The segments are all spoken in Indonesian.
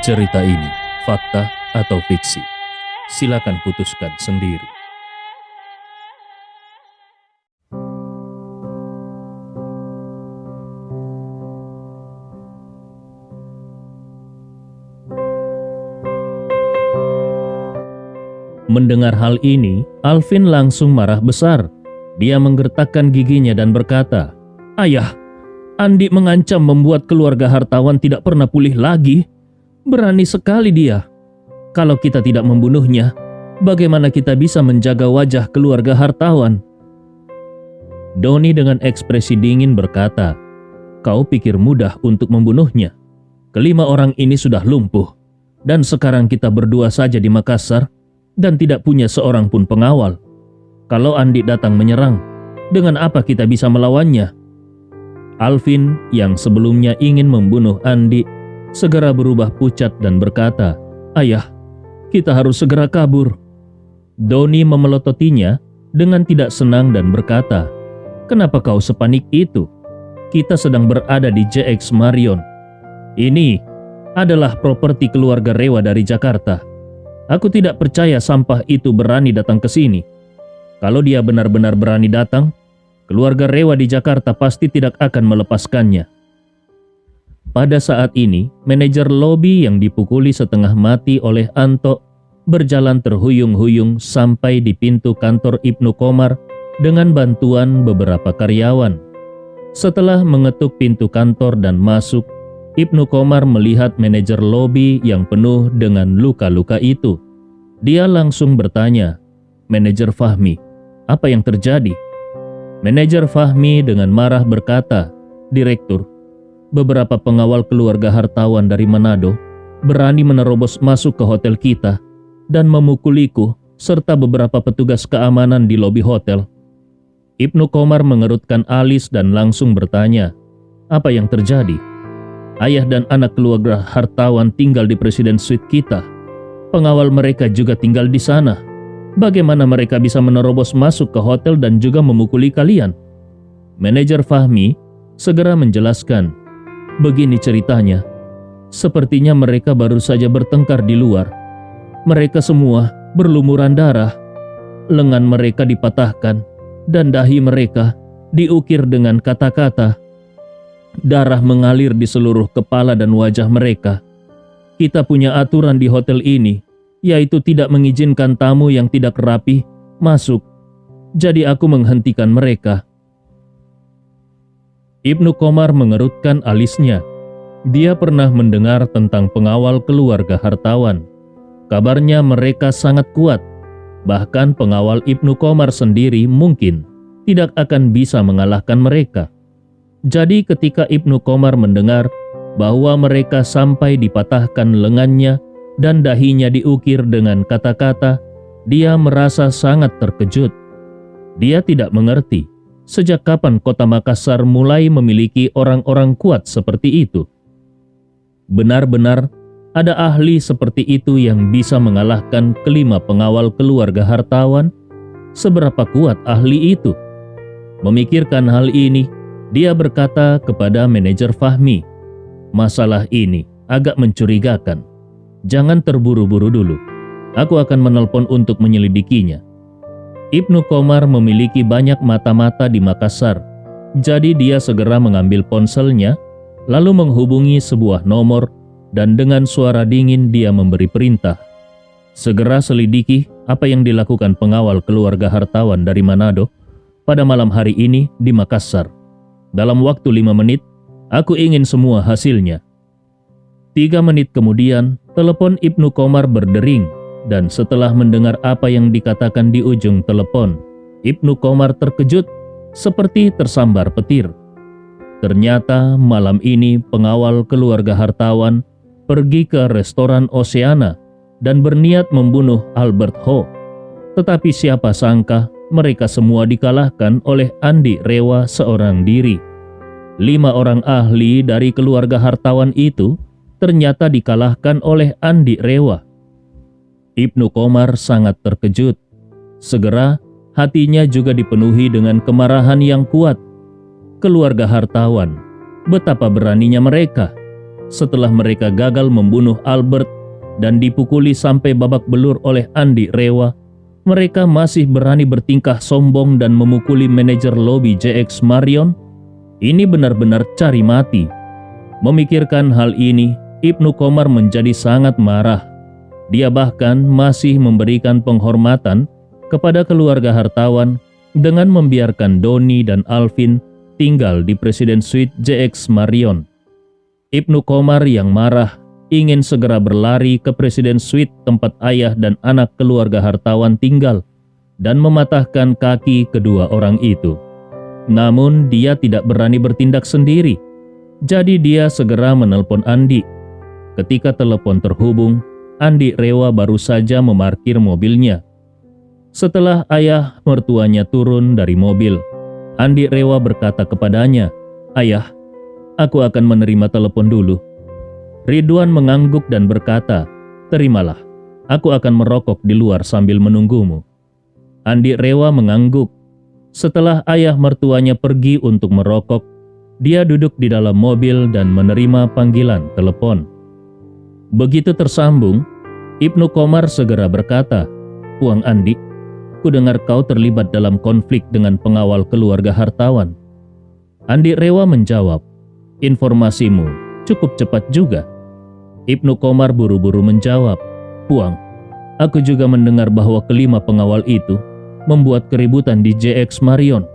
Cerita ini fakta atau fiksi? Silakan putuskan sendiri. Mendengar hal ini, Alvin langsung marah besar. Dia menggertakkan giginya dan berkata, "Ayah, Andi mengancam membuat keluarga hartawan tidak pernah pulih lagi. Berani sekali dia. Kalau kita tidak membunuhnya, bagaimana kita bisa menjaga wajah keluarga hartawan?" Doni dengan ekspresi dingin berkata, "Kau pikir mudah untuk membunuhnya? Kelima orang ini sudah lumpuh, dan sekarang kita berdua saja di Makassar dan tidak punya seorang pun pengawal. Kalau Andi datang menyerang, dengan apa kita bisa melawannya?" Alvin yang sebelumnya ingin membunuh Andi segera berubah pucat dan berkata, "Ayah, kita harus segera kabur." Doni memelototinya dengan tidak senang dan berkata, "Kenapa kau sepanik itu? Kita sedang berada di JX Marion. Ini adalah properti keluarga Rewa dari Jakarta. Aku tidak percaya sampah itu berani datang ke sini. Kalau dia benar-benar berani datang, keluarga Rewa di Jakarta pasti tidak akan melepaskannya." Pada saat ini, manajer lobi yang dipukuli setengah mati oleh Anto berjalan terhuyung-huyung sampai di pintu kantor Ibnu Komar dengan bantuan beberapa karyawan. Setelah mengetuk pintu kantor dan masuk, Ibnu Komar melihat manajer lobi yang penuh dengan luka-luka itu. Dia langsung bertanya, "Manajer Fahmi, apa yang terjadi?" Manajer Fahmi dengan marah berkata, "Direktur, beberapa pengawal keluarga hartawan dari Manado berani menerobos masuk ke hotel kita dan memukuliku serta beberapa petugas keamanan di lobi hotel." Ibnu Komar mengerutkan alis dan langsung bertanya, "Apa yang terjadi? Ayah dan anak keluarga hartawan tinggal di Presiden Suite kita. Pengawal mereka juga tinggal di sana. Bagaimana mereka bisa menerobos masuk ke hotel dan juga memukuli kalian?" Manajer Fahmi segera menjelaskan, "Begini ceritanya, sepertinya mereka baru saja bertengkar di luar. Mereka semua berlumuran darah, lengan mereka dipatahkan, dan dahi mereka diukir dengan kata-kata. Darah mengalir di seluruh kepala dan wajah mereka. Kita punya aturan di hotel ini, yaitu tidak mengizinkan tamu yang tidak rapi masuk. Jadi aku menghentikan mereka." Ibnu Komar mengerutkan alisnya. Dia pernah mendengar tentang pengawal keluarga hartawan. Kabarnya mereka sangat kuat. Bahkan pengawal Ibnu Komar sendiri mungkin tidak akan bisa mengalahkan mereka. Jadi ketika Ibnu Komar mendengar bahwa mereka sampai dipatahkan lengannya dan dahinya diukir dengan kata-kata, dia merasa sangat terkejut. Dia tidak mengerti sejak kapan kota Makassar mulai memiliki orang-orang kuat seperti itu. Benar-benar ada ahli seperti itu yang bisa mengalahkan kelima pengawal keluarga hartawan? Seberapa kuat ahli itu? Memikirkan hal ini, dia berkata kepada manajer Fahmi, "Masalah ini agak mencurigakan. Jangan terburu-buru dulu. Aku akan menelpon untuk menyelidikinya." Ibnu Komar memiliki banyak mata-mata di Makassar, jadi dia segera mengambil ponselnya, lalu menghubungi sebuah nomor, dan dengan suara dingin dia memberi perintah, "Segera selidiki apa yang dilakukan pengawal keluarga hartawan dari Manado pada malam hari ini di Makassar. Dalam waktu 5 menit, aku ingin semua hasilnya." 3 menit kemudian, telepon Ibnu Komar berdering. Dan setelah mendengar apa yang dikatakan di ujung telepon, Ibnu Komar terkejut seperti tersambar petir. Ternyata malam ini pengawal keluarga hartawan pergi ke restoran Oceana dan berniat membunuh Albert Ho. Tetapi siapa sangka mereka semua dikalahkan oleh Andi Rewa seorang diri. 5 orang ahli dari keluarga hartawan itu ternyata dikalahkan oleh Andi Rewa. Ibnu Komar sangat terkejut. Segera hatinya juga dipenuhi dengan kemarahan yang kuat. Keluarga hartawan, betapa beraninya mereka. setelah mereka gagal membunuh Albert dan dipukuli sampai babak belur oleh Andi Rewa, mereka masih berani bertingkah sombong dan memukuli manajer lobi JX Marion? Ini benar-benar cari mati. Memikirkan hal ini, Ibnu Qomar menjadi sangat marah. Dia bahkan masih memberikan penghormatan kepada keluarga hartawan dengan membiarkan Doni dan Alvin tinggal di Presiden Suite JX Marion. Ibnu Qomar yang marah ingin segera berlari ke Presiden Suite tempat ayah dan anak keluarga hartawan tinggal dan mematahkan kaki kedua orang itu. Namun dia tidak berani bertindak sendiri. Jadi dia segera menelpon Andi. Ketika telepon terhubung, Andi Rewa baru saja memarkir mobilnya. Setelah ayah mertuanya turun dari mobil, Andi Rewa berkata kepadanya, "Ayah, aku akan menerima telepon dulu." Ridwan mengangguk dan berkata, "Terimalah, aku akan merokok di luar sambil menunggumu." Andi Rewa mengangguk. Setelah ayah mertuanya pergi untuk merokok, dia duduk di dalam mobil dan menerima panggilan telepon. Begitu tersambung, Ibnu Qomar segera berkata, "Puang Andi, ku dengar kau terlibat dalam konflik dengan pengawal keluarga hartawan." Andi Rewa menjawab, "Informasimu cukup cepat juga." Ibnu Qomar buru-buru menjawab, "Puang, aku juga mendengar bahwa kelima pengawal itu membuat keributan di JX Marion.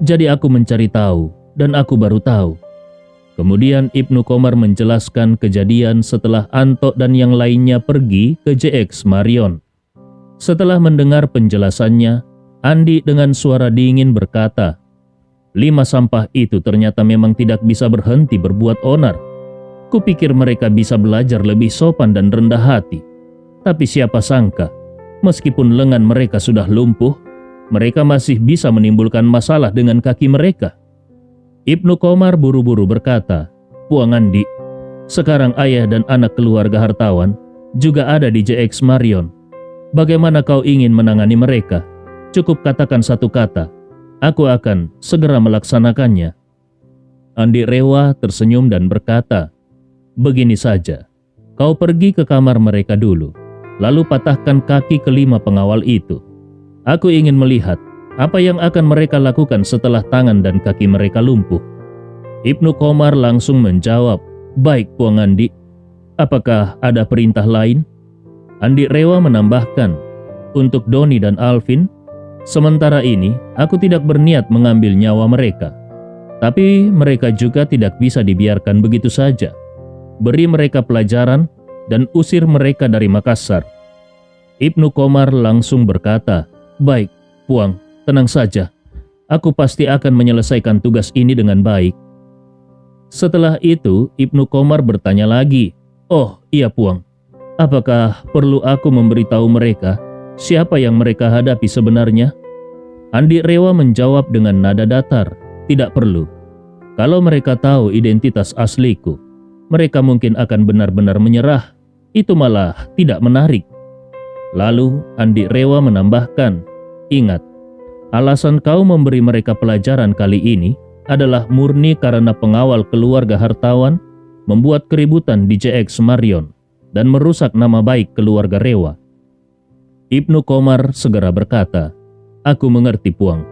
Jadi aku mencari tahu dan aku baru tahu." Kemudian Ibnu Qomar menjelaskan kejadian setelah Anto dan yang lainnya pergi ke JX Marion. Setelah mendengar penjelasannya, Andi dengan suara dingin berkata, "5 sampah itu ternyata memang tidak bisa berhenti berbuat onar. Kupikir mereka bisa belajar lebih sopan dan rendah hati. Tapi siapa sangka, meskipun lengan mereka sudah lumpuh, mereka masih bisa menimbulkan masalah dengan kaki mereka." Ibnu Qomar buru-buru berkata, "Puang Andi, sekarang ayah dan anak keluarga hartawan juga ada di JX Marion. Bagaimana kau ingin menangani mereka? Cukup katakan satu kata, aku akan segera melaksanakannya." Andi Rewa tersenyum dan berkata, "Begini saja, kau pergi ke kamar mereka dulu, lalu patahkan kaki kelima pengawal itu. Aku ingin melihat apa yang akan mereka lakukan setelah tangan dan kaki mereka lumpuh." Ibnu Qomar langsung menjawab, "Baik, Puang Andi. Apakah ada perintah lain?" Andi Rewa menambahkan, "Untuk Doni dan Alvin, sementara ini aku tidak berniat mengambil nyawa mereka. Tapi mereka juga tidak bisa dibiarkan begitu saja. Beri mereka pelajaran dan usir mereka dari Makassar." Ibnu Qomar langsung berkata, "Baik, Puang, tenang saja. Aku pasti akan menyelesaikan tugas ini dengan baik." Setelah itu, Ibnu Qomar bertanya lagi, "Oh iya Puang, apakah perlu aku memberitahu mereka siapa yang mereka hadapi sebenarnya?" Andi Rewa menjawab dengan nada datar, "Tidak perlu. Kalau mereka tahu identitas asliku, mereka mungkin akan benar-benar menyerah. Itu malah tidak menarik." Lalu Andi Rewa menambahkan, "Ingat, alasan kau memberi mereka pelajaran kali ini adalah murni karena pengawal keluarga hartawan membuat keributan di JX Marion dan merusak nama baik keluarga Rewa." Ibnu Qomar segera berkata, "Aku mengerti Puang."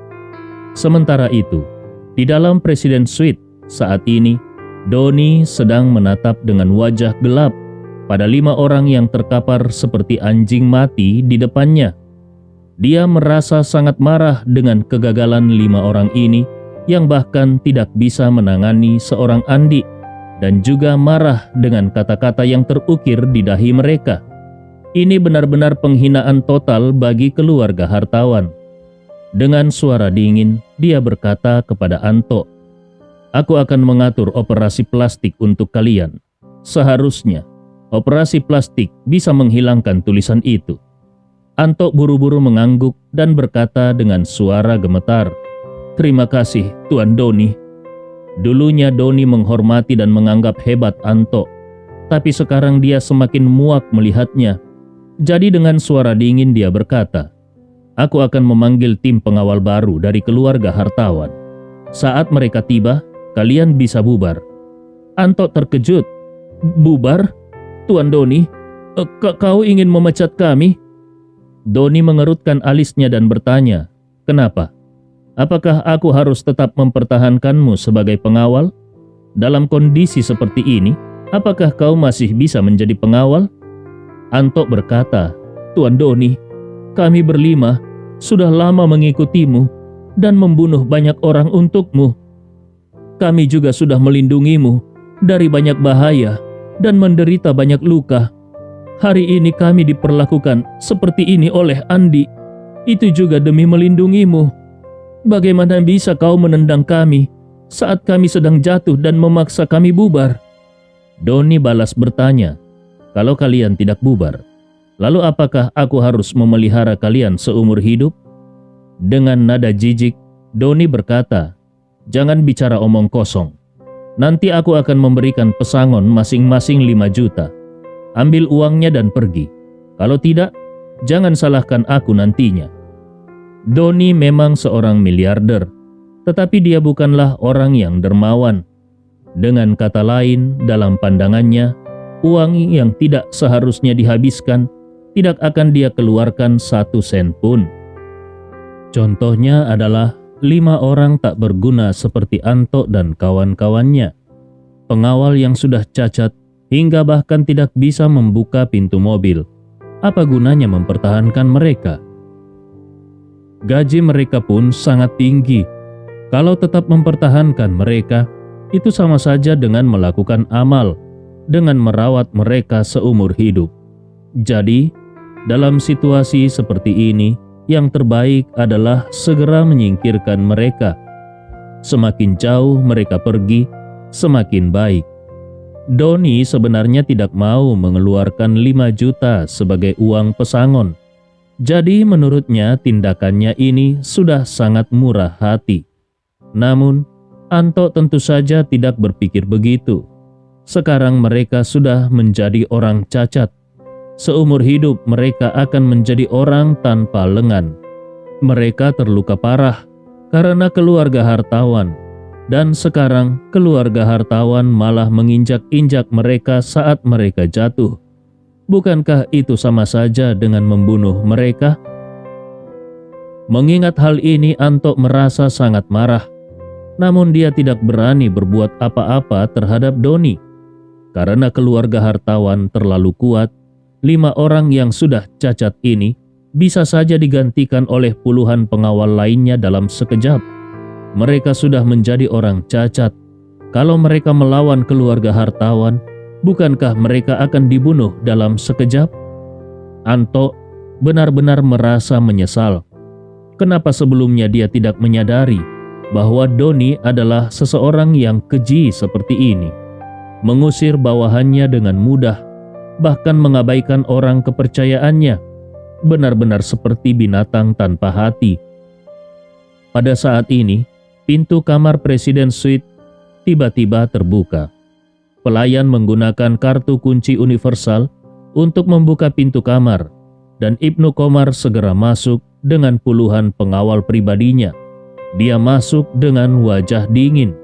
Sementara itu, di dalam Presiden Suite saat ini, Doni sedang menatap dengan wajah gelap pada 5 orang yang terkapar seperti anjing mati di depannya. Dia merasa sangat marah dengan kegagalan 5 orang ini yang bahkan tidak bisa menangani seorang Andi, dan juga marah dengan kata-kata yang terukir di dahi mereka. Ini benar-benar penghinaan total bagi keluarga hartawan. Dengan suara dingin, dia berkata kepada Anto, "Aku akan mengatur operasi plastik untuk kalian. Seharusnya operasi plastik bisa menghilangkan tulisan itu." Anto buru-buru mengangguk dan berkata dengan suara gemetar, "Terima kasih, Tuan Doni." Dulunya Doni menghormati dan menganggap hebat Anto, tapi sekarang dia semakin muak melihatnya. Jadi dengan suara dingin dia berkata, "Aku akan memanggil tim pengawal baru dari keluarga hartawan. Saat mereka tiba, kalian bisa bubar." Anto terkejut. Bubar? Tuan Doni, kau ingin memecat kami?" Doni mengerutkan alisnya dan bertanya, "Kenapa? Apakah aku harus tetap mempertahankanmu sebagai pengawal? Dalam kondisi seperti ini, apakah kau masih bisa menjadi pengawal?" Anto berkata, "Tuan Doni, kami berlima sudah lama mengikutimu dan membunuh banyak orang untukmu. Kami juga sudah melindungimu dari banyak bahaya dan menderita banyak luka. Hari ini kami diperlakukan seperti ini oleh Andi. Itu juga demi melindungimu. Bagaimana bisa kau menendang kami saat kami sedang jatuh dan memaksa kami bubar?" Doni balas bertanya, "Kalau kalian tidak bubar, lalu apakah aku harus memelihara kalian seumur hidup?" Dengan nada jijik, Doni berkata, "Jangan bicara omong kosong. Nanti aku akan memberikan pesangon masing-masing 5 juta. Ambil uangnya dan pergi. Kalau tidak, jangan salahkan aku nantinya." Doni memang seorang miliarder, tetapi dia bukanlah orang yang dermawan. Dengan kata lain, dalam pandangannya, uang yang tidak seharusnya dihabiskan tidak akan dia keluarkan 1 sen pun. Contohnya adalah 5 orang tak berguna seperti Anto dan kawan-kawannya. Pengawal yang sudah cacat hingga bahkan tidak bisa membuka pintu mobil. Apa gunanya mempertahankan mereka? Gaji mereka pun sangat tinggi. Kalau tetap mempertahankan mereka, itu sama saja dengan melakukan amal, dengan merawat mereka seumur hidup. Jadi, dalam situasi seperti ini, yang terbaik adalah segera menyingkirkan mereka. Semakin jauh mereka pergi, semakin baik. Doni sebenarnya tidak mau mengeluarkan 5 juta sebagai uang pesangon. Jadi menurutnya tindakannya ini sudah sangat murah hati. Namun, Anto tentu saja tidak berpikir begitu. Sekarang mereka sudah menjadi orang cacat. Seumur hidup mereka akan menjadi orang tanpa lengan. Mereka terluka parah karena keluarga hartawan. Dan sekarang keluarga hartawan malah menginjak-injak mereka saat mereka jatuh. Bukankah itu sama saja dengan membunuh mereka? Mengingat hal ini, Anto merasa sangat marah. Namun dia tidak berani berbuat apa-apa terhadap Doni. Karena keluarga hartawan terlalu kuat, 5 orang yang sudah cacat ini bisa saja digantikan oleh puluhan pengawal lainnya dalam sekejap. Mereka sudah menjadi orang cacat. Kalau mereka melawan keluarga hartawan, bukankah mereka akan dibunuh dalam sekejap? Anto benar-benar merasa menyesal. Kenapa sebelumnya dia tidak menyadari bahwa Doni adalah seseorang yang keji seperti ini, mengusir bawahannya dengan mudah, bahkan mengabaikan orang kepercayaannya, benar-benar seperti binatang tanpa hati. Pada saat ini, pintu kamar Presiden Suite tiba-tiba terbuka. Pelayan menggunakan kartu kunci universal untuk membuka pintu kamar, dan Ibnu Komar segera masuk dengan puluhan pengawal pribadinya. Dia masuk dengan wajah dingin.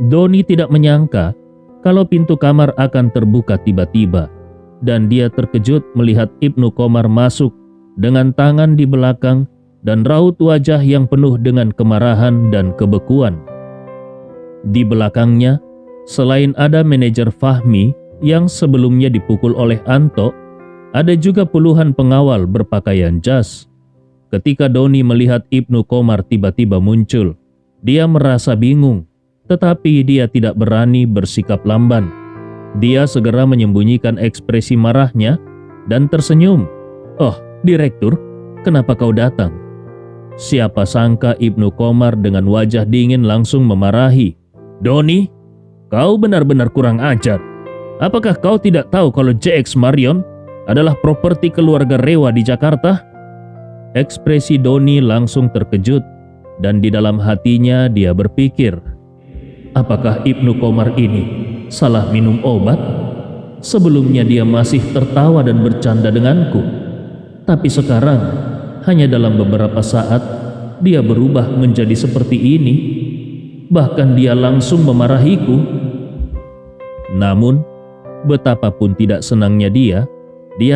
Doni tidak menyangka kalau pintu kamar akan terbuka tiba-tiba, dan dia terkejut melihat Ibnu Komar masuk dengan tangan di belakang dan raut wajah yang penuh dengan kemarahan dan kebekuan. Di belakangnya, selain ada manajer Fahmi yang sebelumnya dipukul oleh Anto, ada juga puluhan pengawal berpakaian jas. Ketika Doni melihat Ibnu Komar tiba-tiba muncul, dia merasa bingung, tetapi dia tidak berani bersikap lamban. Dia segera menyembunyikan ekspresi marahnya dan tersenyum. "Oh, Direktur, kenapa kau datang?" Siapa sangka Ibnu Komar dengan wajah dingin langsung memarahi. "Doni, kau benar-benar kurang ajar. Apakah kau tidak tahu kalau JX Marion adalah properti keluarga Rewa di Jakarta?" Ekspresi Doni langsung terkejut, dan di dalam hatinya dia berpikir, apakah Ibnu Komar ini salah minum obat? Sebelumnya dia masih tertawa dan bercanda denganku, tapi sekarang hanya dalam beberapa saat dia berubah menjadi seperti ini. Bahkan dia langsung memarahiku. Namun Betapapun tidak senangnya dia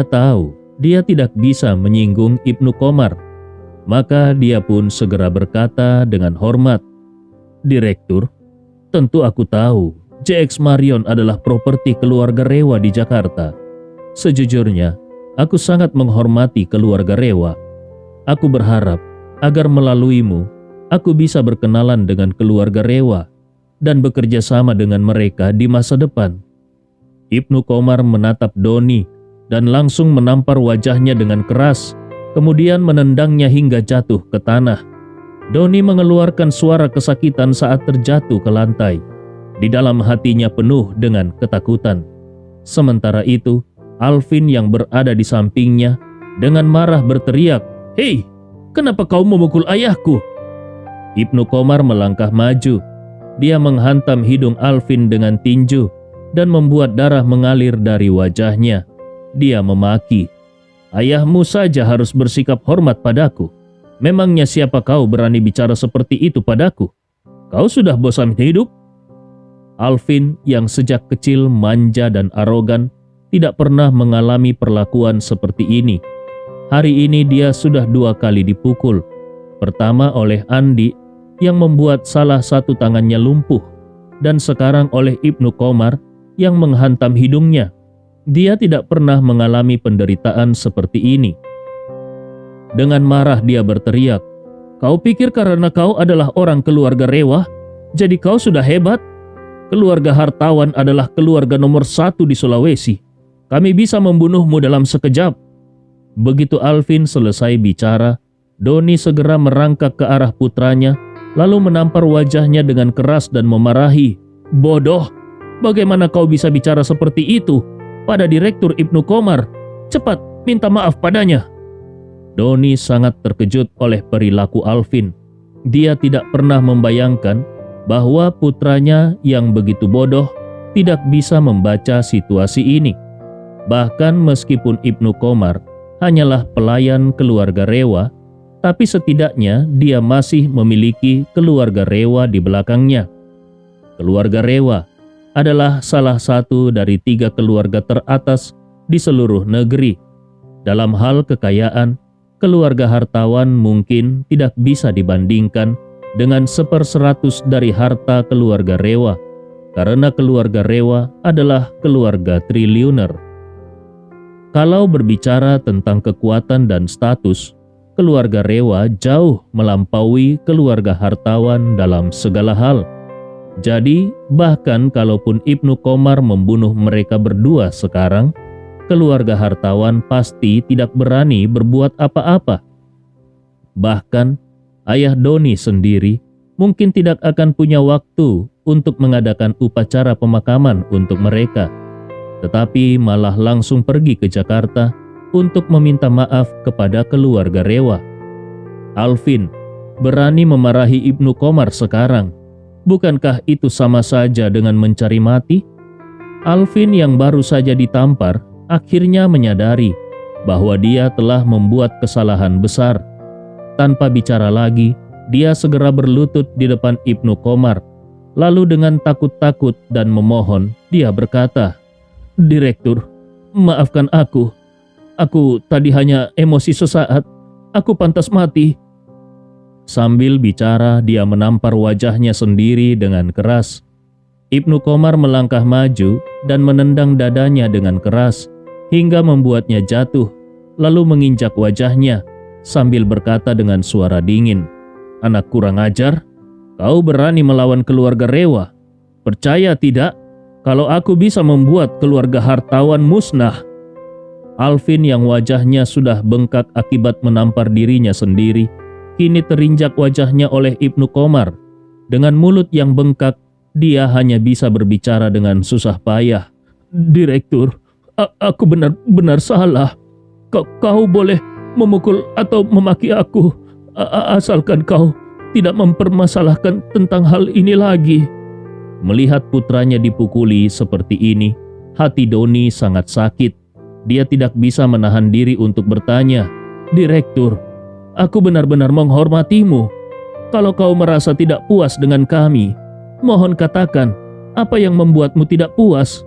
tahu dia tidak bisa menyinggung Ibnu Komar. Maka dia pun segera berkata dengan hormat, "Direktur, tentu aku tahu JX Marion adalah properti keluarga Rewa di Jakarta. Sejujurnya, aku sangat menghormati keluarga Rewa. Aku berharap agar melaluimu, aku bisa berkenalan dengan keluarga Rewa dan bekerja sama dengan mereka di masa depan." Ibnu Komar menatap Doni dan langsung menampar wajahnya dengan keras, kemudian menendangnya hingga jatuh ke tanah. Doni mengeluarkan suara kesakitan saat terjatuh ke lantai. Di dalam hatinya penuh dengan ketakutan. Sementara itu, Alvin yang berada di sampingnya dengan marah berteriak, "Hei, kenapa kau memukul ayahku?" Ibnu Komar melangkah maju. Dia menghantam hidung Alvin dengan tinju dan membuat darah mengalir dari wajahnya. Dia memaki, "Ayahmu saja harus bersikap hormat padaku. Memangnya siapa kau berani bicara seperti itu padaku? Kau sudah bosan hidup?" Alvin yang sejak kecil manja dan arogan tidak pernah mengalami perlakuan seperti ini. Hari ini dia sudah 2 kali dipukul. Pertama oleh Andi yang membuat salah satu tangannya lumpuh, dan sekarang oleh Ibnu Komar yang menghantam hidungnya. Dia tidak pernah mengalami penderitaan seperti ini. Dengan marah dia berteriak, "Kau pikir karena kau adalah orang keluarga Rewa, jadi kau sudah hebat? Keluarga hartawan adalah keluarga nomor 1 di Sulawesi. Kami bisa membunuhmu dalam sekejap." Begitu Alvin selesai bicara, Doni segera merangkak ke arah putranya, lalu menampar wajahnya dengan keras dan memarahi, "Bodoh! Bagaimana kau bisa bicara seperti itu pada Direktur Ibnu Komar? Cepat minta maaf padanya." Doni sangat terkejut oleh perilaku Alvin. Dia tidak pernah membayangkan bahwa putranya yang begitu bodoh tidak bisa membaca situasi ini. Bahkan meskipun Ibnu Komar hanyalah pelayan keluarga Rewa, tapi setidaknya dia masih memiliki keluarga Rewa di belakangnya. Keluarga Rewa adalah salah satu dari 3 keluarga teratas di seluruh negeri. Dalam hal kekayaan, keluarga hartawan mungkin tidak bisa dibandingkan dengan 1/100 dari harta keluarga Rewa, karena keluarga Rewa adalah keluarga triliuner. Kalau berbicara tentang kekuatan dan status, keluarga Rewa jauh melampaui keluarga hartawan dalam segala hal. Jadi, bahkan kalaupun Ibnu Komar membunuh mereka berdua sekarang, keluarga hartawan pasti tidak berani berbuat apa-apa. Bahkan, ayah Doni sendiri mungkin tidak akan punya waktu untuk mengadakan upacara pemakaman untuk mereka, tetapi malah langsung pergi ke Jakarta untuk meminta maaf kepada keluarga Rewa. Alvin berani memarahi Ibnu Komar sekarang. Bukankah itu sama saja dengan mencari mati? Alvin yang baru saja ditampar akhirnya menyadari bahwa dia telah membuat kesalahan besar. Tanpa bicara lagi, dia segera berlutut di depan Ibnu Komar. Lalu dengan takut-takut dan memohon, dia berkata, "Direktur, maafkan aku. Aku tadi hanya emosi sesaat. Aku pantas mati." Sambil bicara, dia menampar wajahnya sendiri dengan keras. Ibnu Komar melangkah maju dan menendang dadanya dengan keras hingga membuatnya jatuh, lalu menginjak wajahnya sambil berkata dengan suara dingin, "Anak kurang ajar, kau berani melawan keluarga Rewa? Percaya tidak kalau aku bisa membuat keluarga hartawan musnah?" Alvin yang wajahnya sudah bengkak akibat menampar dirinya sendiri, kini terinjak wajahnya oleh Ibnu Komar. Dengan mulut yang bengkak, dia hanya bisa berbicara dengan susah payah. "Direktur, aku benar-benar salah. Kau boleh memukul atau memaki aku, asalkan kau tidak mempermasalahkan tentang hal ini lagi." Melihat putranya dipukuli seperti ini, hati Doni sangat sakit. Dia tidak bisa menahan diri untuk bertanya, "Direktur, aku benar-benar menghormatimu. Kalau kau merasa tidak puas dengan kami, mohon katakan apa yang membuatmu tidak puas."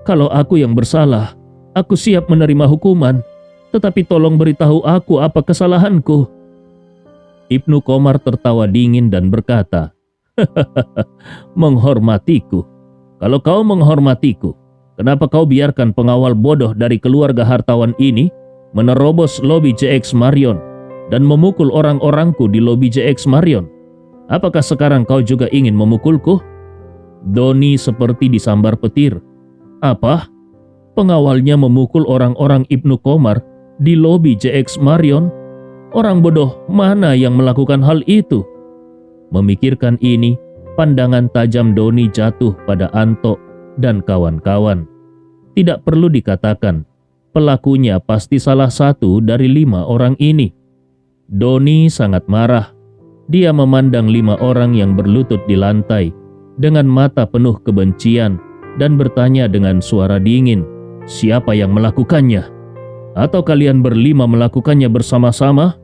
Kalau aku yang bersalah, aku siap menerima hukuman. Tetapi tolong beritahu aku apa kesalahanku." Ibnu Komar tertawa dingin dan berkata, "Menghormatiku. Kalau kau menghormatiku, kenapa kau biarkan pengawal bodoh dari keluarga hartawan ini menerobos lobi JX Marion dan memukul orang-orangku di lobi JX Marion? Apakah sekarang kau juga ingin memukulku?" Doni seperti disambar petir. "Apa? Pengawalnya memukul orang-orang Ibnu Komar di lobi JX Marion? Orang bodoh mana yang melakukan hal itu?" Memikirkan ini, pandangan tajam Doni jatuh pada Anto dan kawan-kawan. Tidak perlu dikatakan, pelakunya pasti salah satu dari 5 orang ini. Doni sangat marah. Dia memandang 5 orang yang berlutut di lantai dengan mata penuh kebencian dan bertanya dengan suara dingin, "Siapa yang melakukannya? Atau kalian berlima melakukannya bersama-sama?"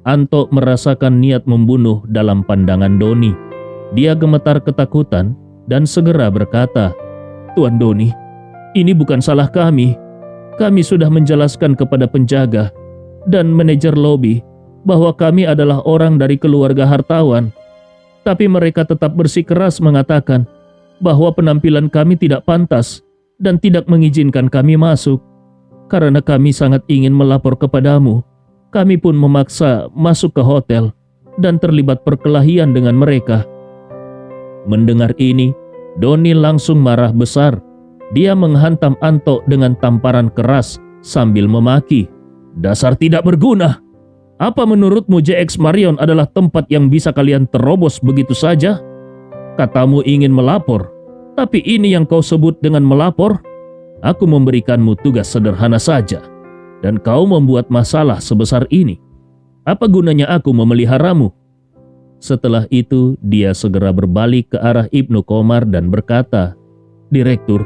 Anto merasakan niat membunuh dalam pandangan Doni. Dia gemetar ketakutan dan segera berkata, "Tuan Doni, ini bukan salah kami. Kami sudah menjelaskan kepada penjaga dan manajer lobi bahwa kami adalah orang dari keluarga hartawan. Tapi mereka tetap bersikeras mengatakan bahwa penampilan kami tidak pantas dan tidak mengizinkan kami masuk. Karena kami sangat ingin melapor kepadamu, kami pun memaksa masuk ke hotel dan terlibat perkelahian dengan mereka." Mendengar ini, Doni langsung marah besar. Dia menghantam Anto dengan tamparan keras sambil memaki, "Dasar tidak berguna! Apa menurutmu JX Marion adalah tempat yang bisa kalian terobos begitu saja? Katamu ingin melapor, tapi ini yang kau sebut dengan melapor? Aku memberikanmu tugas sederhana saja, dan kau membuat masalah sebesar ini. Apa gunanya aku memeliharamu?" Setelah itu, dia segera berbalik ke arah Ibnu Komar dan berkata, "Direktur,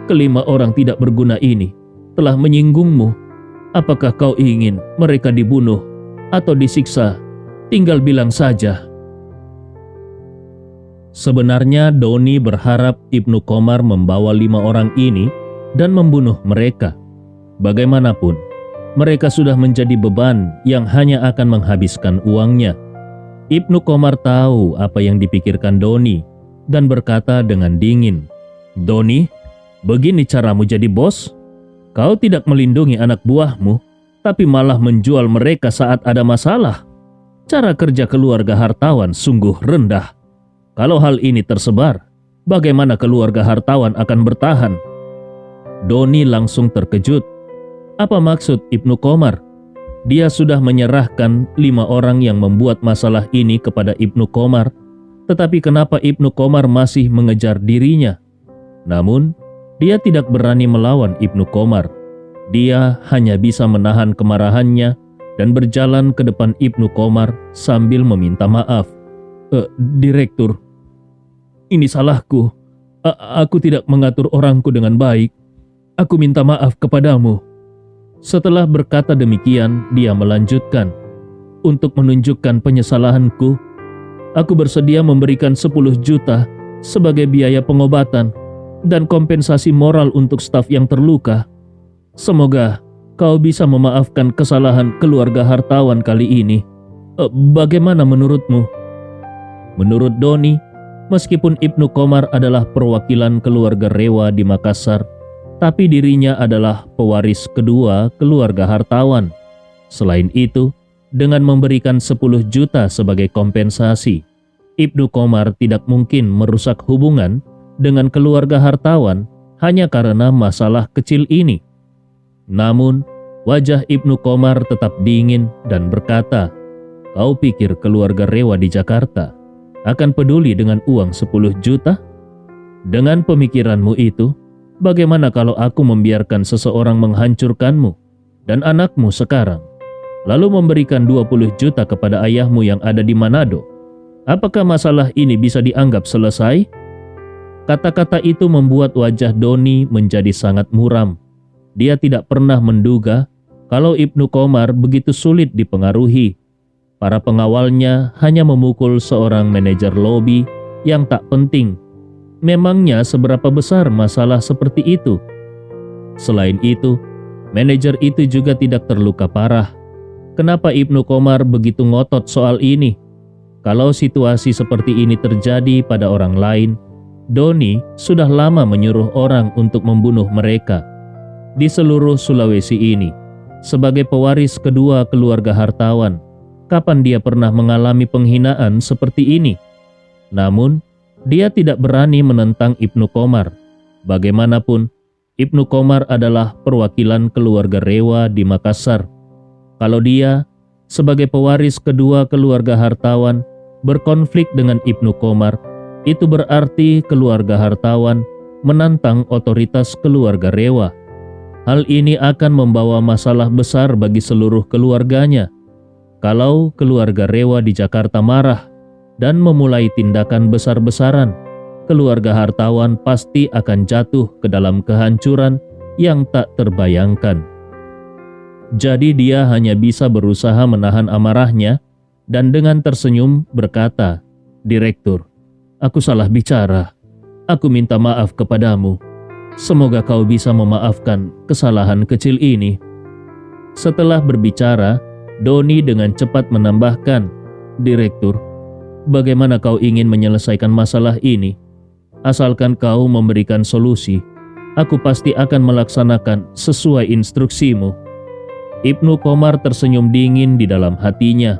kelima orang tidak berguna ini telah menyinggungmu. Apakah kau ingin mereka dibunuh atau disiksa? Tinggal bilang saja." Sebenarnya Doni berharap Ibnu Komar membawa 5 orang ini dan membunuh mereka. Bagaimanapun, mereka sudah menjadi beban yang hanya akan menghabiskan uangnya. Ibnu Komar tahu apa yang dipikirkan Doni dan berkata dengan dingin, "Doni, begini caramu jadi bos? Kau tidak melindungi anak buahmu, tapi malah menjual mereka saat ada masalah. Cara kerja keluarga hartawan sungguh rendah. Kalau hal ini tersebar, bagaimana keluarga hartawan akan bertahan?" Doni langsung terkejut. Apa maksud Ibnu Komar? Dia sudah menyerahkan 5 orang yang membuat masalah ini kepada Ibnu Komar, tetapi kenapa Ibnu Komar masih mengejar dirinya? Namun, dia tidak berani melawan Ibnu Komar. Dia hanya bisa menahan kemarahannya dan berjalan ke depan Ibnu Komar sambil meminta maaf. Direktur, ini salahku. Aku tidak mengatur orangku dengan baik. Aku minta maaf kepadamu." Setelah berkata demikian, dia melanjutkan, "Untuk menunjukkan penyesalahanku, aku bersedia memberikan 10 juta sebagai biaya pengobatan dan kompensasi moral untuk staf yang terluka. Semoga kau bisa memaafkan kesalahan keluarga hartawan kali ini. Bagaimana menurutmu?" Menurut Doni, meskipun Ibnu Komar adalah perwakilan keluarga Rewa di Makassar, tapi dirinya adalah pewaris kedua keluarga hartawan. Selain itu, dengan memberikan 10 juta sebagai kompensasi, Ibnu Komar tidak mungkin merusak hubungan dengan keluarga hartawan hanya karena masalah kecil ini. Namun, wajah Ibnu Komar tetap dingin dan berkata, "Kau pikir keluarga Rewa di Jakarta akan peduli dengan uang 10 juta? Dengan pemikiranmu itu, bagaimana kalau aku membiarkan seseorang menghancurkanmu dan anakmu sekarang, lalu memberikan 20 juta kepada ayahmu yang ada di Manado? Apakah masalah ini bisa dianggap selesai?" Kata-kata itu membuat wajah Doni menjadi sangat muram. Dia tidak pernah menduga kalau Ibnu Komar begitu sulit dipengaruhi. Para pengawalnya hanya memukul seorang manajer lobi yang tak penting. Memangnya seberapa besar masalah seperti itu? Selain itu, manajer itu juga tidak terluka parah. Kenapa Ibnu Qomar begitu ngotot soal ini? Kalau situasi seperti ini terjadi pada orang lain, Doni sudah lama menyuruh orang untuk membunuh mereka. Di seluruh Sulawesi ini, sebagai pewaris kedua keluarga hartawan, kapan dia pernah mengalami penghinaan seperti ini? Namun, dia tidak berani menentang Ibnu Qomar. Bagaimanapun, Ibnu Qomar adalah perwakilan keluarga Rewa di Makassar. Kalau dia, sebagai pewaris kedua keluarga hartawan, berkonflik dengan Ibnu Qomar, itu berarti keluarga hartawan menantang otoritas keluarga Rewa. Hal ini akan membawa masalah besar bagi seluruh keluarganya. Kalau keluarga Rewa di Jakarta marah dan memulai tindakan besar-besaran, keluarga hartawan pasti akan jatuh ke dalam kehancuran yang tak terbayangkan. Jadi dia hanya bisa berusaha menahan amarahnya dan dengan tersenyum berkata, "Direktur, aku salah bicara. Aku minta maaf kepadamu. Semoga kau bisa memaafkan kesalahan kecil ini." Setelah berbicara, Doni dengan cepat menambahkan, "Direktur, bagaimana kau ingin menyelesaikan masalah ini? Asalkan kau memberikan solusi, aku pasti akan melaksanakan sesuai instruksimu." Ibnu Qomar tersenyum dingin di dalam hatinya.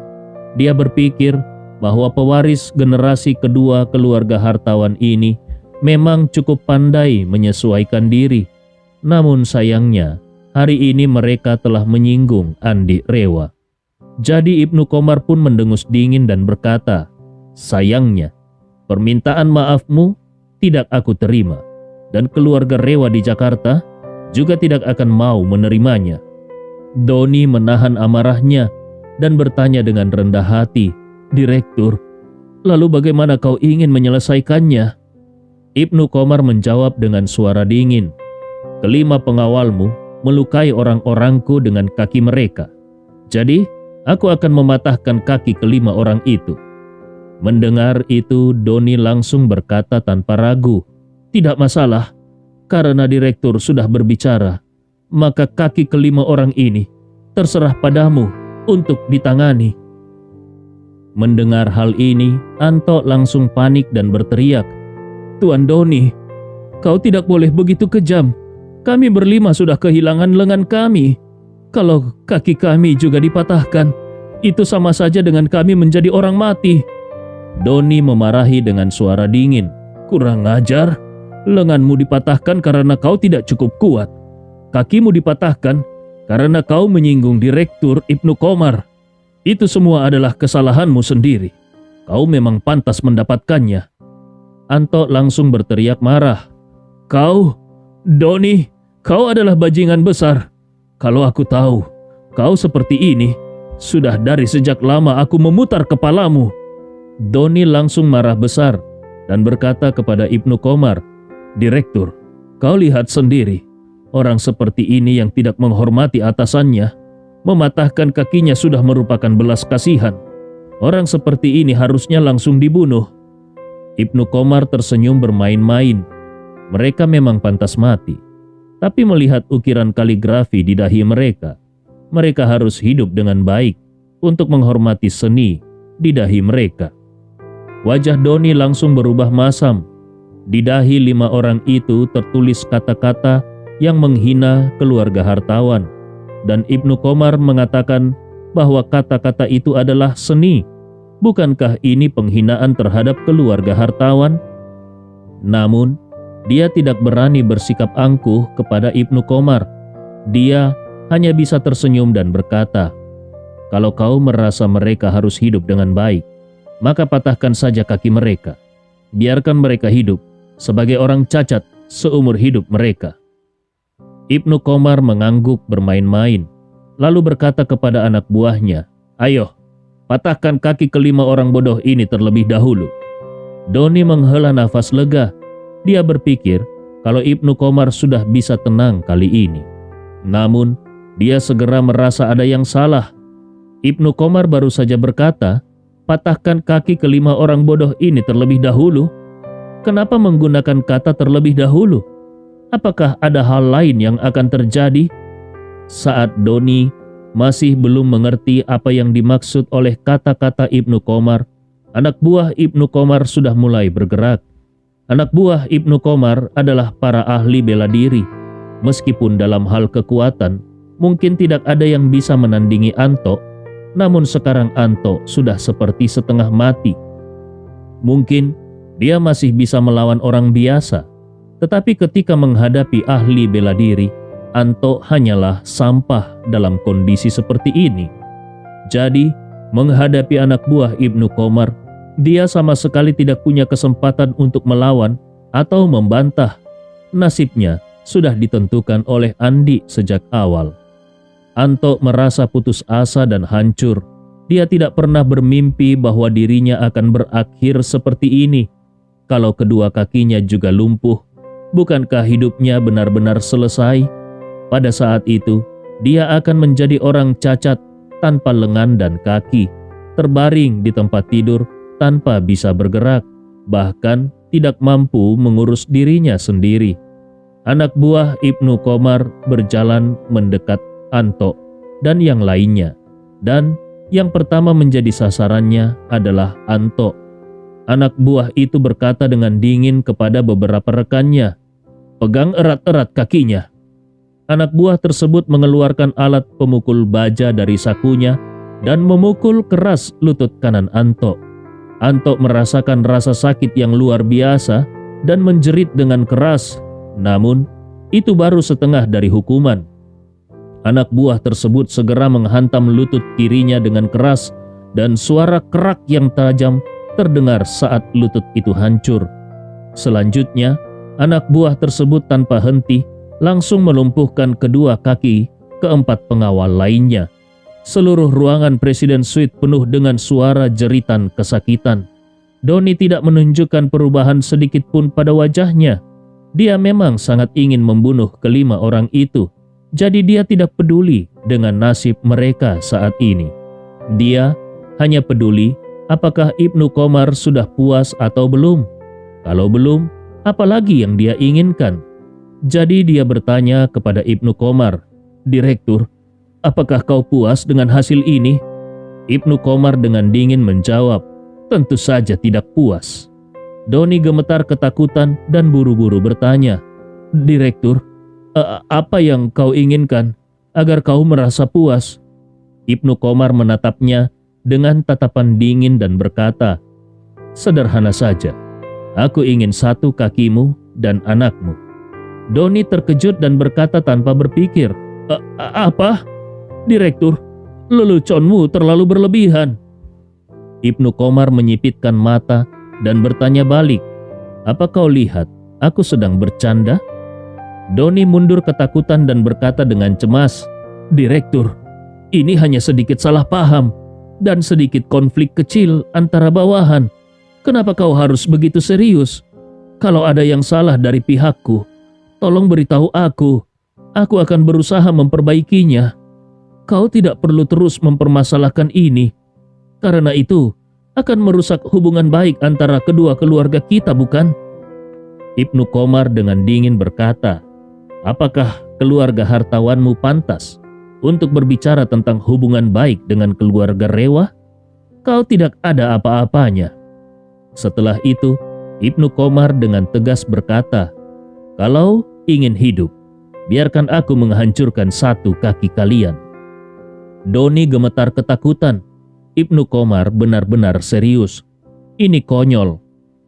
Dia berpikir bahwa pewaris generasi kedua keluarga hartawan ini memang cukup pandai menyesuaikan diri. Namun sayangnya, hari ini mereka telah menyinggung Andi Rewa. Jadi Ibnu Qomar pun mendengus dingin dan berkata, "Sayangnya, permintaan maafmu tidak aku terima, dan keluarga Rewa di Jakarta juga tidak akan mau menerimanya." Doni menahan amarahnya dan bertanya dengan rendah hati, "Direktur, lalu bagaimana kau ingin menyelesaikannya?" Ibnu Qomar menjawab dengan suara dingin, "Kelima pengawalmu melukai orang-orangku dengan kaki mereka. Jadi, aku akan mematahkan kaki kelima orang itu." Mendengar itu, Doni langsung berkata tanpa ragu, "Tidak masalah, karena direktur sudah berbicara, maka kaki kelima orang ini terserah padamu untuk ditangani." Mendengar hal ini, Anto langsung panik dan berteriak, "Tuan Doni, kau tidak boleh begitu kejam. Kami berlima sudah kehilangan lengan kami. Kalau kaki kami juga dipatahkan, itu sama saja dengan kami menjadi orang mati." Doni memarahi dengan suara dingin, "Kurang ajar, lenganmu dipatahkan karena kau tidak cukup kuat. Kakimu dipatahkan karena kau menyinggung Direktur Ibnu Qomar. Itu semua adalah kesalahanmu sendiri. Kau memang pantas mendapatkannya." Anto langsung berteriak marah, "Kau, Doni, kau adalah bajingan besar. Kalau aku tahu kau seperti ini, sudah dari sejak lama aku memutar kepalamu." Doni langsung marah besar dan berkata kepada Ibnu Qomar, "Direktur, kau lihat sendiri. Orang seperti ini yang tidak menghormati atasannya, mematahkan kakinya sudah merupakan belas kasihan. Orang seperti ini harusnya langsung dibunuh." Ibnu Qomar tersenyum bermain-main. Mereka memang pantas mati. Tapi melihat ukiran kaligrafi di dahi mereka, mereka harus hidup dengan baik untuk menghormati seni di dahi mereka. Wajah Doni langsung berubah masam. Di dahi 5 orang itu tertulis kata-kata yang menghina keluarga hartawan, dan Ibnu Qomar mengatakan bahwa kata-kata itu adalah seni. Bukankah ini penghinaan terhadap keluarga hartawan? Namun, dia tidak berani bersikap angkuh kepada Ibnu Qomar. Dia hanya bisa tersenyum dan berkata, "Kalau kau merasa mereka harus hidup dengan baik, maka patahkan saja kaki mereka. Biarkan mereka hidup sebagai orang cacat seumur hidup mereka." Ibnu Qomar mengangguk bermain-main, lalu berkata kepada anak buahnya, "Ayo, patahkan kaki kelima orang bodoh ini terlebih dahulu." Doni menghela nafas lega. Dia berpikir kalau Ibnu Qomar sudah bisa tenang kali ini. Namun, dia segera merasa ada yang salah. Ibnu Qomar baru saja berkata, "Patahkan kaki kelima orang bodoh ini terlebih dahulu." Kenapa menggunakan kata terlebih dahulu? Apakah ada hal lain yang akan terjadi? Saat Doni masih belum mengerti apa yang dimaksud oleh kata-kata Ibnu Qomar, anak buah Ibnu Qomar sudah mulai bergerak. Anak buah Ibnu Qomar adalah para ahli bela diri. Meskipun dalam hal kekuatan, mungkin tidak ada yang bisa menandingi Anto, namun sekarang Anto sudah seperti setengah mati. Mungkin dia masih bisa melawan orang biasa, tetapi ketika menghadapi ahli bela diri, Anto hanyalah sampah dalam kondisi seperti ini. Jadi, menghadapi anak buah Ibnu Qomar, dia sama sekali tidak punya kesempatan untuk melawan atau membantah. Nasibnya sudah ditentukan oleh Andi sejak awal. Anto merasa putus asa dan hancur. Dia tidak pernah bermimpi bahwa dirinya akan berakhir seperti ini. Kalau kedua kakinya juga lumpuh, bukankah hidupnya benar-benar selesai? Pada saat itu, dia akan menjadi orang cacat tanpa lengan dan kaki, terbaring di tempat tidur tanpa bisa bergerak, bahkan tidak mampu mengurus dirinya sendiri. Anak buah Ibnu Qomar berjalan mendekat Anto dan yang lainnya, dan yang pertama menjadi sasarannya adalah Anto. Anak buah itu berkata dengan dingin kepada beberapa rekannya, "Pegang erat-erat kakinya." Anak buah tersebut mengeluarkan alat pemukul baja dari sakunya dan memukul keras lutut kanan Anto. Anto merasakan rasa sakit yang luar biasa dan menjerit dengan keras. Namun, itu baru setengah dari hukuman. Anak buah tersebut segera menghantam lutut kirinya dengan keras dan suara kerak yang tajam terdengar saat lutut itu hancur. Selanjutnya, anak buah tersebut tanpa henti langsung melumpuhkan kedua kaki keempat pengawal lainnya. Seluruh ruangan Presiden Suite penuh dengan suara jeritan kesakitan. Doni tidak menunjukkan perubahan sedikit pun pada wajahnya. Dia memang sangat ingin membunuh kelima orang itu, jadi dia tidak peduli dengan nasib mereka saat ini. Dia hanya peduli apakah Ibnu Qomar sudah puas atau belum. Kalau belum, apalagi yang dia inginkan? Jadi dia bertanya kepada Ibnu Qomar, "Direktur, apakah kau puas dengan hasil ini?" Ibnu Qomar dengan dingin menjawab, "Tentu saja tidak puas." Doni gemetar ketakutan dan buru-buru bertanya, "Direktur, apa yang kau inginkan agar kau merasa puas?" Ibnu Qomar menatapnya dengan tatapan dingin dan berkata, "Sederhana saja, aku ingin satu kakimu dan anakmu." Doni terkejut dan berkata tanpa berpikir, "Apa? Direktur, leluconmu terlalu berlebihan." Ibnu Qomar menyipitkan mata dan bertanya balik, "Apa kau lihat aku sedang bercanda?" Doni mundur ketakutan dan berkata dengan cemas, "Direktur, ini hanya sedikit salah paham dan sedikit konflik kecil antara bawahan. Kenapa kau harus begitu serius? Kalau ada yang salah dari pihakku, tolong beritahu aku. Aku akan berusaha memperbaikinya. Kau tidak perlu terus mempermasalahkan ini. Karena itu akan merusak hubungan baik antara kedua keluarga kita, bukan?" Ibnu Qomar dengan dingin berkata, "Apakah keluarga hartawanmu pantas untuk berbicara tentang hubungan baik dengan keluarga Rewa? Kau tidak ada apa-apanya." Setelah itu, Ibnu Qomar dengan tegas berkata, "Kalau ingin hidup, biarkan aku menghancurkan satu kaki kalian." Doni gemetar ketakutan. Ibnu Qomar benar-benar serius. Ini konyol.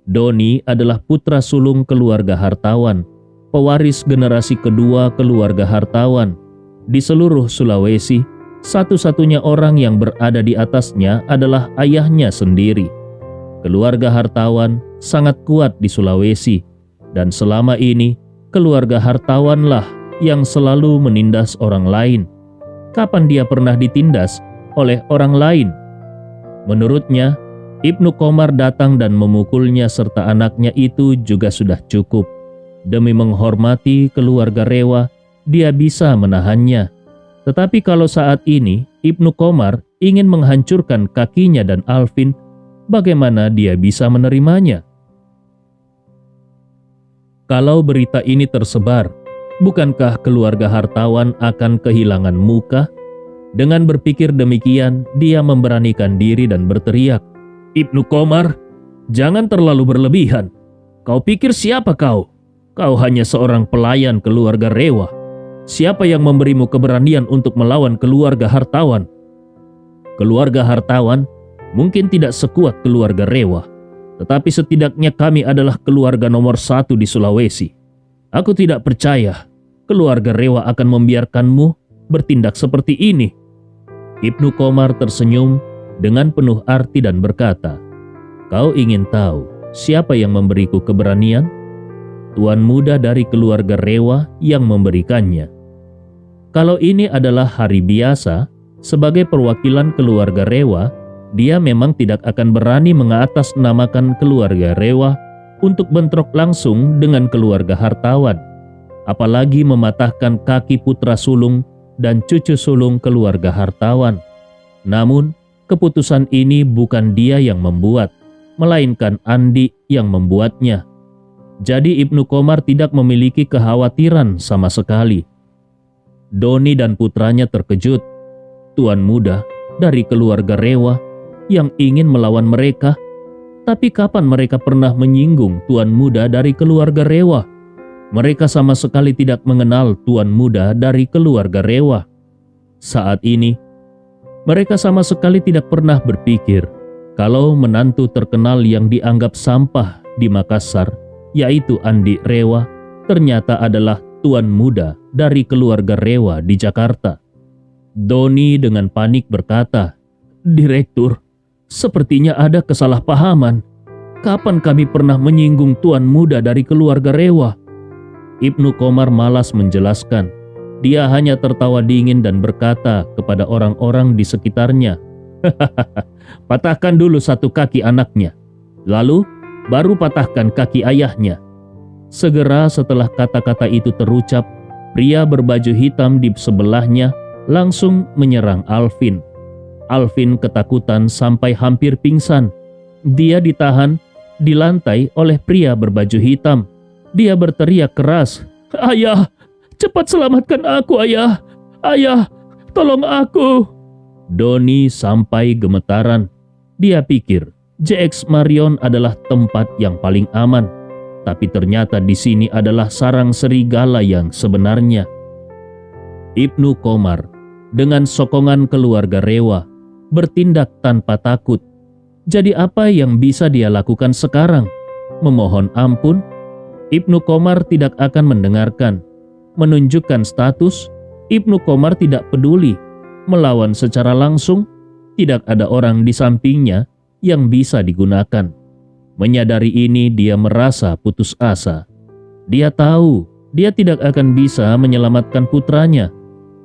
Doni adalah putra sulung keluarga hartawan, pewaris generasi kedua keluarga hartawan. Di seluruh Sulawesi, satu-satunya orang yang berada di atasnya adalah ayahnya sendiri. Keluarga hartawan sangat kuat di Sulawesi, dan selama ini keluarga hartawanlah yang selalu menindas orang lain. Kapan dia pernah ditindas oleh orang lain? Menurutnya, Ibnu Qomar datang dan memukulnya serta anaknya itu juga sudah cukup. Demi menghormati keluarga Rewa, dia bisa menahannya. Tetapi kalau saat ini Ibnu Qomar ingin menghancurkan kakinya dan Alvin, bagaimana dia bisa menerimanya? Kalau berita ini tersebar, bukankah keluarga hartawan akan kehilangan muka? Dengan berpikir demikian, dia memberanikan diri dan berteriak, "Ibnu Komar, jangan terlalu berlebihan. Kau pikir siapa kau? Kau hanya seorang pelayan keluarga Rewa. Siapa yang memberimu keberanian untuk melawan keluarga hartawan?" Keluarga hartawan mungkin tidak sekuat keluarga Rewa, tetapi setidaknya kami adalah keluarga nomor 1 di Sulawesi. Aku tidak percaya keluarga Rewa akan membiarkanmu bertindak seperti ini. Ibnu Komar tersenyum dengan penuh arti dan berkata, "Kau ingin tahu siapa yang memberiku keberanian? Tuan muda dari keluarga Rewa yang memberikannya. Kalau ini adalah hari biasa, sebagai perwakilan keluarga Rewa, dia memang tidak akan berani mengatasnamakan keluarga Rewa untuk bentrok langsung dengan keluarga hartawan, apalagi mematahkan kaki putra sulung dan cucu sulung keluarga hartawan. Namun, keputusan ini bukan dia yang membuat, melainkan Andi yang membuatnya. Jadi Ibnu Komar tidak memiliki kekhawatiran sama sekali." Doni dan putranya terkejut. Tuan muda dari keluarga Rewa yang ingin melawan mereka, tapi kapan mereka pernah menyinggung tuan muda dari keluarga Rewa? Mereka sama sekali tidak mengenal tuan muda dari keluarga Rewa. Saat ini, mereka sama sekali tidak pernah berpikir kalau menantu terkenal yang dianggap sampah di Makassar, yaitu Andi Rewa, ternyata adalah tuan muda dari keluarga Rewa di Jakarta. Doni dengan panik berkata, "Direktur, sepertinya ada kesalahpahaman. Kapan kami pernah menyinggung tuan muda dari keluarga Rewa?" Ibnu Komar malas menjelaskan. Dia hanya tertawa dingin dan berkata kepada orang-orang di sekitarnya, "Patahkan dulu satu kaki anaknya, lalu baru patahkan kaki ayahnya." Segera setelah kata-kata itu terucap, pria berbaju hitam di sebelahnya langsung menyerang Alvin. Alvin ketakutan sampai hampir pingsan. Dia ditahan di lantai oleh pria berbaju hitam. Dia berteriak keras, "Ayah, cepat selamatkan aku, ayah! Ayah, tolong aku!" Doni sampai gemetaran. Dia pikir JX Marion adalah tempat yang paling aman, tapi ternyata di sini adalah sarang serigala yang sebenarnya. Ibnu Komar dengan sokongan keluarga Rewa bertindak tanpa takut. Jadi apa yang bisa dia lakukan sekarang? Memohon ampun? Ibnu Komar tidak akan mendengarkan. Menunjukkan status, Ibnu Komar tidak peduli. Melawan secara langsung, tidak ada orang di sampingnya yang bisa digunakan. Menyadari ini, dia merasa putus asa. Dia tahu dia tidak akan bisa menyelamatkan putranya.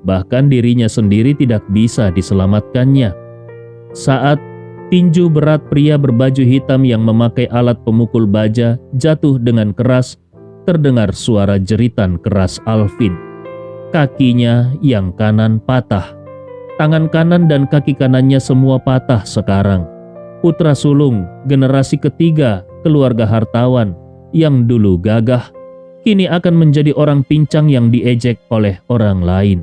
Bahkan dirinya sendiri tidak bisa diselamatkannya. Saat tinju berat pria berbaju hitam yang memakai alat pemukul baja jatuh dengan keras, terdengar suara jeritan keras Alvin. Kakinya yang kanan patah. Tangan kanan dan kaki kanannya semua patah sekarang. Putra sulung generasi ketiga keluarga hartawan yang dulu gagah, kini akan menjadi orang pincang yang diejek oleh orang lain.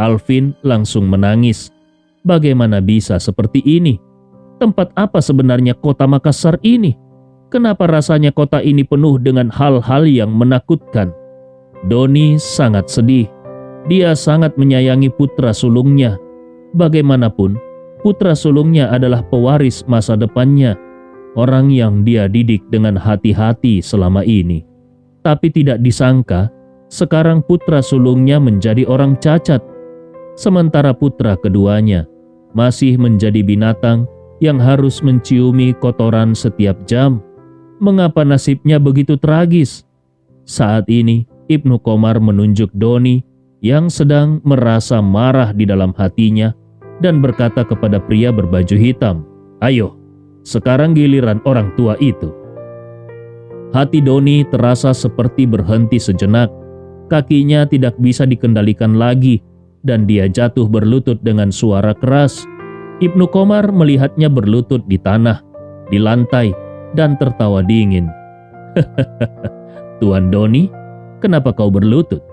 Alvin langsung menangis. Bagaimana bisa seperti ini? Tempat apa sebenarnya kota Makassar ini? Kenapa rasanya kota ini penuh dengan hal-hal yang menakutkan? Doni sangat sedih. Dia sangat menyayangi putra sulungnya. Bagaimanapun, putra sulungnya adalah pewaris masa depannya, orang yang dia didik dengan hati-hati selama ini. Tapi tidak disangka, sekarang putra sulungnya menjadi orang cacat. Sementara putra keduanya masih menjadi binatang yang harus menciumi kotoran setiap jam. Mengapa nasibnya begitu tragis? Saat ini, Ibnu Komar menunjuk Doni yang sedang merasa marah di dalam hatinya dan berkata kepada pria berbaju hitam, "Ayo, sekarang giliran orang tua itu." Hati Doni terasa seperti berhenti sejenak. Kakinya tidak bisa dikendalikan lagi dan dia jatuh berlutut dengan suara keras. Ibnu Komar melihatnya berlutut di tanah, di lantai, dan tertawa dingin. Tuan Doni, kenapa kau berlutut?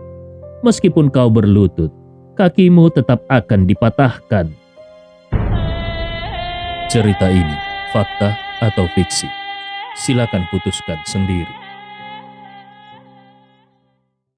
Meskipun kau berlutut, kakimu tetap akan dipatahkan. Cerita ini fakta atau fiksi? Silakan putuskan sendiri.